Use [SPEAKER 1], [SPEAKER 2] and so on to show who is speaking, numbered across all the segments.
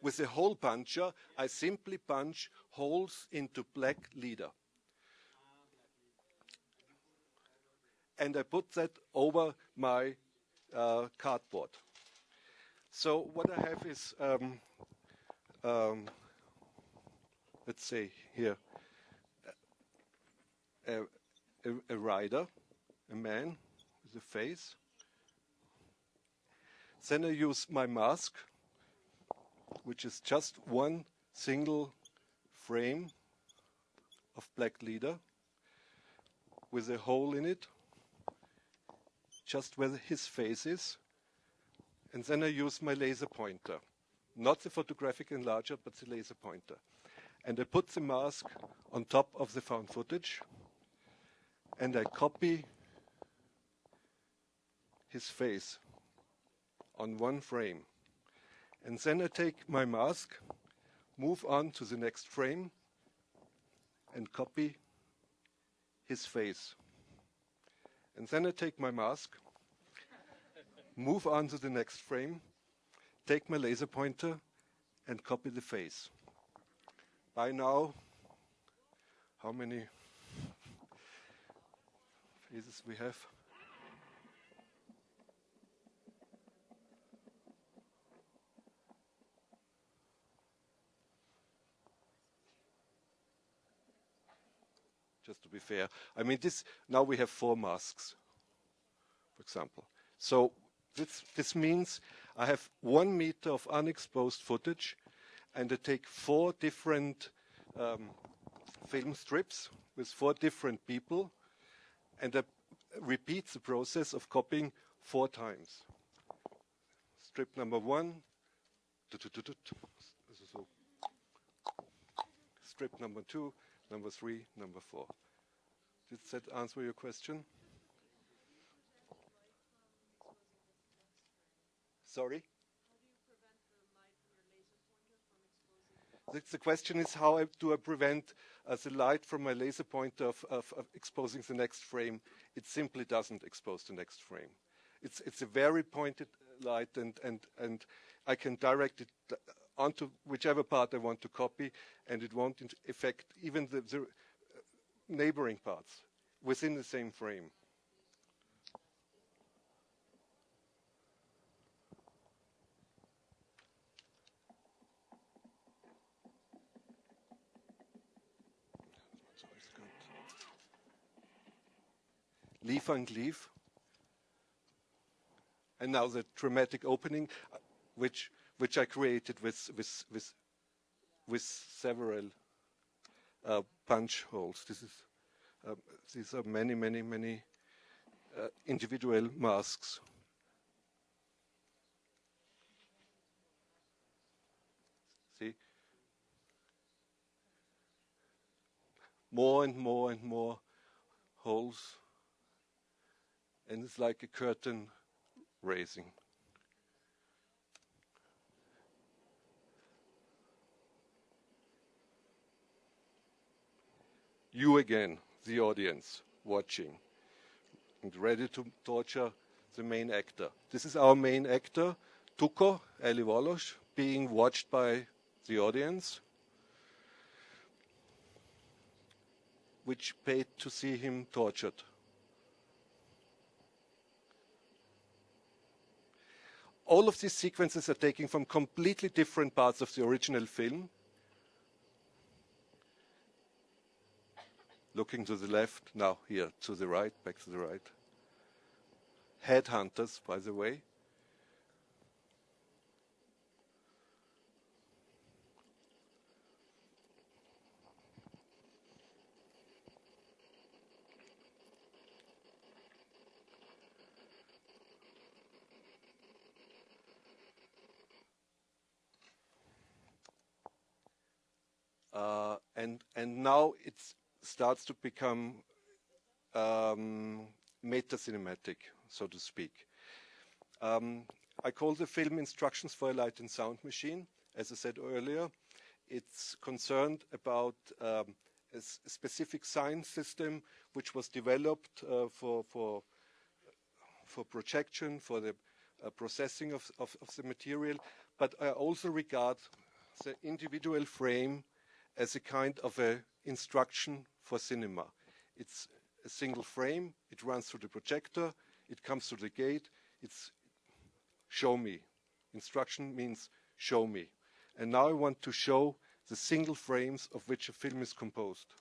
[SPEAKER 1] With a hole puncher, I simply punch holes into black leader. And I put that over my cardboard. So what I have is, let's say here, a rider, a man with a face. Then I use my mask, which is just one single frame of black leader with a hole in it, just where his face is. And then I use my laser pointer, not the photographic enlarger, but the laser pointer. And I put the mask on top of the found footage, and I copy his face on one frame. And then I take my mask, move on to the next frame, and copy his face. And then I take my mask, move on to the next frame, take my laser pointer, and copy the face. By now, how many faces we have? Just to be fair. I mean, now we have 4 masks, for example. So this means I have 1 meter of unexposed footage, and I take 4 different film strips with 4 different people, and I repeat the process of copying 4 times. Strip number 1, strip number 2, number 3, number 4. Did that answer your question? Sorry? The question is, how do I prevent the light from my laser pointer of exposing the next frame? It simply doesn't expose the next frame. It's a very pointed light, and I can direct it onto whichever part I want to copy, and it won't affect even the neighboring parts within the same frame. Leaf and leaf. And now the dramatic opening, which I created with several punch holes. These are many individual masks. See, more and more holes, and it's like a curtain raising. You again, the audience, watching and ready to torture the main actor. This is our main actor, Tuko Eli Volos, being watched by the audience, which paid to see him tortured. All of these sequences are taken from completely different parts of the original film. Looking to the left, now here to the right, back to the right. Headhunters, by the way. And now it starts to become meta-cinematic, so to speak. I call the film Instructions for a Light and Sound Machine. As I said earlier, it's concerned about a specific science system which was developed for projection, for the processing of the material. But I also regard the individual frame as a kind of a instruction for cinema. It's a single frame, it runs through the projector, it comes through the gate, it's show me. Instruction means show me. And now I want to show the single frames of which a film is composed.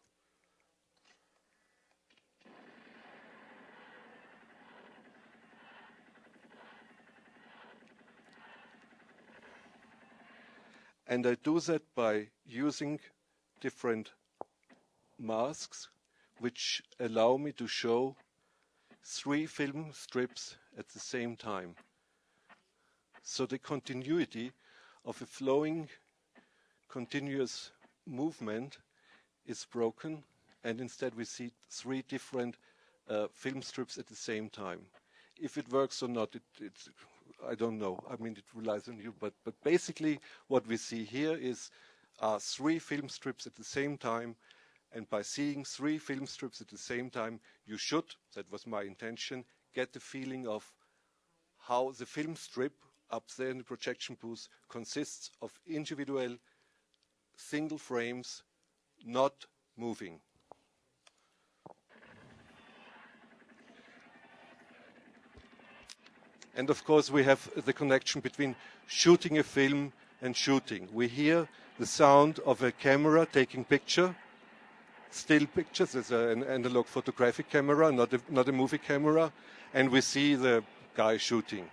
[SPEAKER 1] And I do that by using different masks which allow me to show 3 film strips at the same time. So the continuity of a flowing, continuous movement is broken, and instead we see 3 different film strips at the same time. If it works or not, it's I don't know. I mean, it relies on you, but basically what we see here is 3 film strips at the same time, and by seeing 3 film strips at the same time, you should, that was my intention, get the feeling of how the film strip up there in the projection booth consists of individual single frames not moving. And of course, we have the connection between shooting a film and shooting. We hear the sound of a camera taking picture, still pictures. It's an analog photographic camera, not a movie camera. And we see the guy shooting.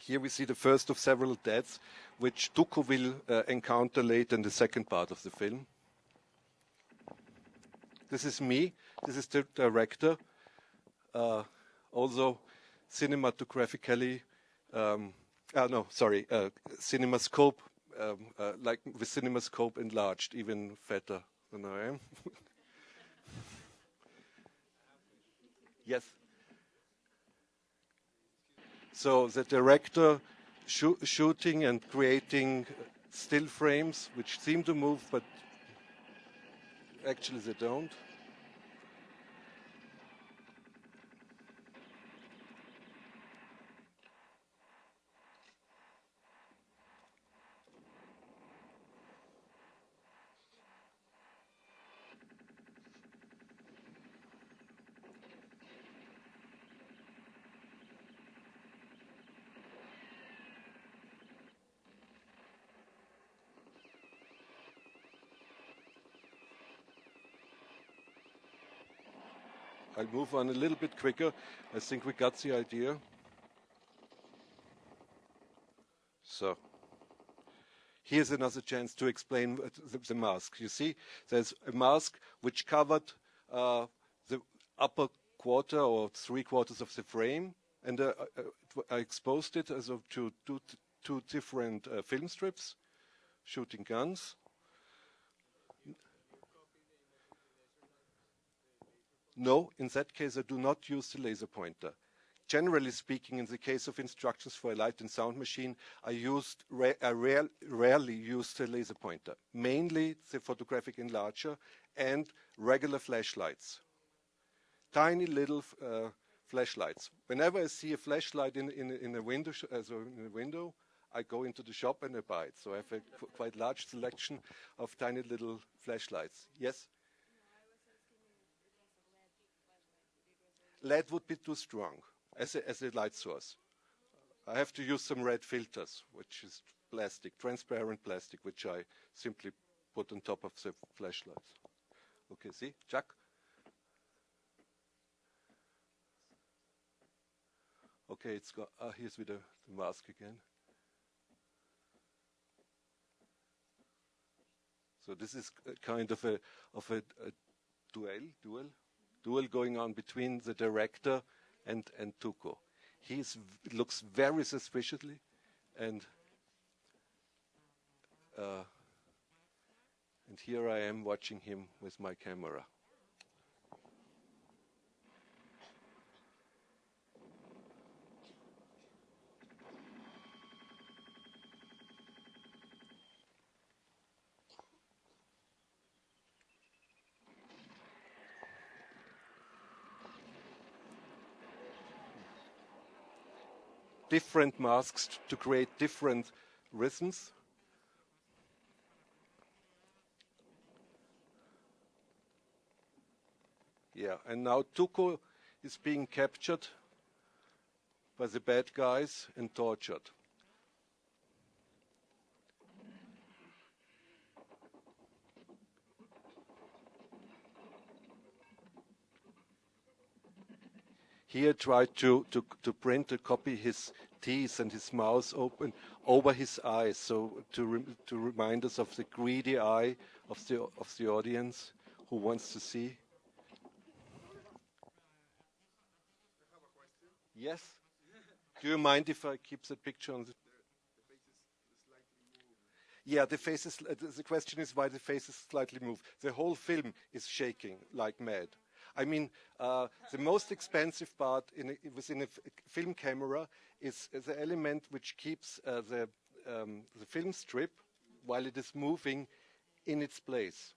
[SPEAKER 1] Here we see the first of several deaths, which Tuco will encounter later in the second part of the film. This is me. This is the director. Also, cinematographically, cinemascope, like with cinemascope enlarged, even fatter than I am. Yes. So the director shooting and creating still frames which seem to move, but actually they don't. I'll move on a little bit quicker. I think we got the idea. So, here's another chance to explain the mask. You see, there's a mask which covered the upper quarter or 3/4 of the frame, and I exposed it as of to two different film strips, shooting guns. No, in that case, I do not use the laser pointer. Generally speaking, in the case of instructions for a light and sound machine, I rarely use the laser pointer, mainly the photographic enlarger and regular flashlights. Tiny little flashlights. Whenever I see a flashlight in a window, I go into the shop and I buy it. So I have a quite large selection of tiny little flashlights. Yes? LED would be too strong as a light source. I have to use some red filters, which is plastic, transparent plastic, which I simply put on top of the flashlights. Okay, see, Jack? Okay, it's got, here's with the mask again. So this is kind of a duel going on between the director and Tuco. He looks very suspiciously, and here I am watching him with my camera. different masks to create different rhythms. Yeah, and now Tuco is being captured by the bad guys and tortured. Here tried to print a copy his teeth and his mouth open over his eyes, so to remind us of the greedy eye of the audience who wants to see. Yes. Do you mind if I keep the picture on the? Yeah, the face is. The question is why the face is slightly moved. The whole film is shaking like mad. I mean, the most expensive part within a film camera is the element which keeps the film strip while it is moving in its place.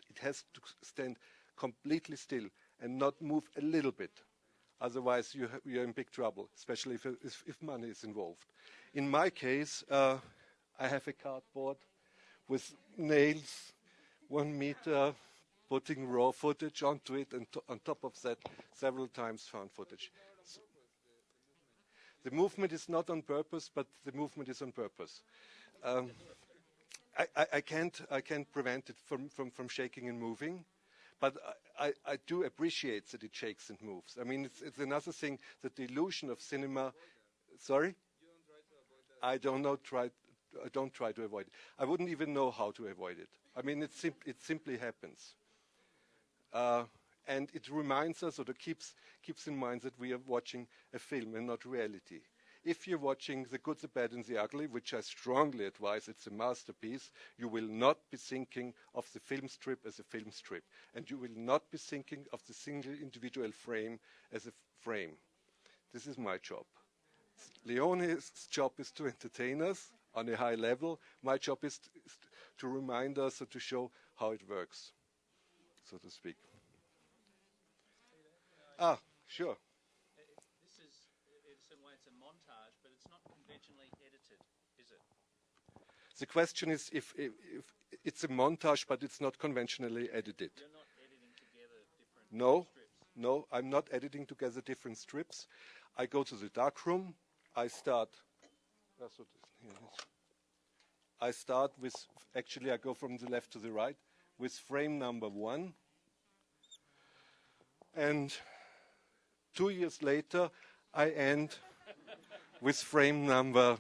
[SPEAKER 1] It has to stand completely still and not move a little bit. Otherwise, you're in big trouble, especially if money is involved. In my case, I have a cardboard with nails, 1 meter, putting raw footage onto it, and on top of that, several times found footage. So the movement is not on purpose, but the movement is on purpose. I can't prevent it from shaking and moving, but I do appreciate that it shakes and moves. I mean, it's another thing that the illusion of cinema. Sorry? I don't try to avoid it. I wouldn't even know how to avoid it. I mean, it simply happens. And it reminds us, or it keeps in mind that we are watching a film and not reality. If you're watching The Good, the Bad, and the Ugly, which I strongly advise, it's a masterpiece, you will not be thinking of the film strip as a film strip. And you will not be thinking of the single individual frame as a frame. This is my job. Leone's job is to entertain us on a high level. My job is to remind us or to show how it works, so to speak. Sure.
[SPEAKER 2] This is, in some way, it's a montage, but it's not conventionally edited, is it?
[SPEAKER 1] The question is if it's a montage, but it's not conventionally edited.
[SPEAKER 2] You're not editing together different strips?
[SPEAKER 1] No, I'm not editing together different strips. I go to the darkroom. I start with, actually I go from the left to the right, with frame number 1. And 2 years later, I end with frame number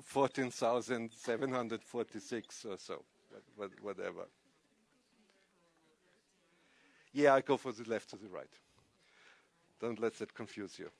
[SPEAKER 1] 14,746 or so, whatever. Yeah, I go from the left to the right. Don't let that confuse you.